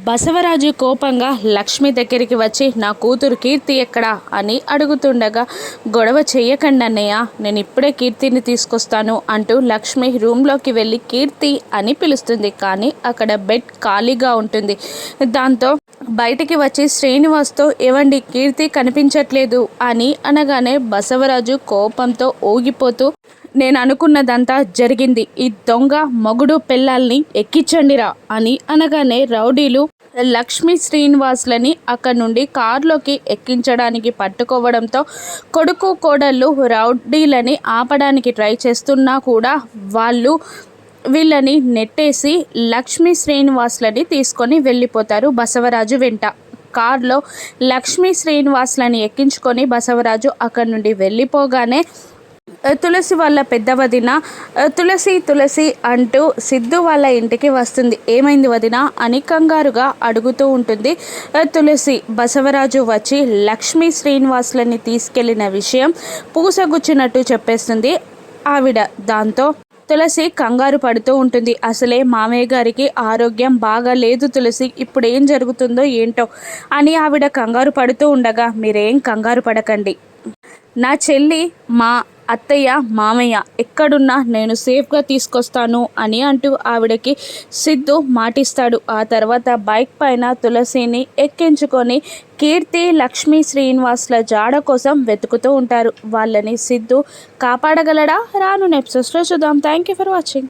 బసవరాజు కోపంగా లక్ష్మి దగ్గరికి వచ్చి నా కూతురు కీర్తి ఎక్కడా అని అడుగుతుండగా, గొడవ చెయ్యకండి అన్నయ్య, నేను ఇప్పుడే కీర్తిని తీసుకొస్తాను అంటూ లక్ష్మి రూమ్లోకి వెళ్ళి కీర్తి అని పిలుస్తుంది. కానీ అక్కడ బెడ్ ఖాళీగా ఉంటుంది. దాంతో బయటికి వచ్చి శ్రీనివాస్తో ఏవండి కీర్తి కనిపించట్లేదు అని అనగానే బసవరాజు కోపంతో ఊగిపోతూ, నేను అనుకున్నదంతా జరిగింది, ఈ దొంగ మగుడు పెళ్ళాల్ని ఎక్కించండిరా అని అనగానే రౌడీలు లక్ష్మీ శ్రీనివాసులని అక్కడి నుండి కారులోకి ఎక్కించడానికి పట్టుకోవడంతో కొడుకు కోడళ్ళు రౌడీలని ఆపడానికి ట్రై చేస్తున్నా కూడా వీళ్ళని నెట్టేసి లక్ష్మీ శ్రీనివాసులని తీసుకొని వెళ్ళిపోతారు బసవరాజు వెంట. కారులో లక్ష్మీ శ్రీనివాసులని ఎక్కించుకొని బసవరాజు అక్కడి నుండి వెళ్ళిపోగానే తులసి వాళ్ళ పెద్ద వదిన తులసి అంటూ సిద్ధు వాళ్ళ ఇంటికి వస్తుంది. ఏమైంది వదిన అని కంగారుగా అడుగుతూ ఉంటుంది. తులసి బసవరాజు వచ్చి లక్ష్మీ శ్రీనివాసులని తీసుకెళ్లిన విషయం పూసగుచ్చినట్టు చెప్పేస్తుంది ఆవిడ. దాంతో తులసి కంగారు పడుతూ ఉంటుంది. అసలే మామయ్య గారికి ఆరోగ్యం బాగా లేదు తులసి, ఇప్పుడు ఏం జరుగుతుందో ఏంటో అని ఆవిడ కంగారు పడుతూ ఉండగా, మీరేం కంగారు పడకండి, నా చెల్లి మా అత్తయ్య మామయ్య ఎక్కడున్నా నేను సేఫ్గా తీసుకొస్తాను అని అంటూ ఆవిడకి సిద్ధు మాటిస్తాడు. ఆ తర్వాత బైక్ పైన తులసిని ఎక్కించుకొని కీర్తి లక్ష్మీ శ్రీనివాసుల జాడ కోసం వెతుకుతూ ఉంటారు. వాళ్ళని సిద్ధు కాపాడగలడా? రాను ఎపిసోడ్స్లో చూద్దాం. Thank you for watching.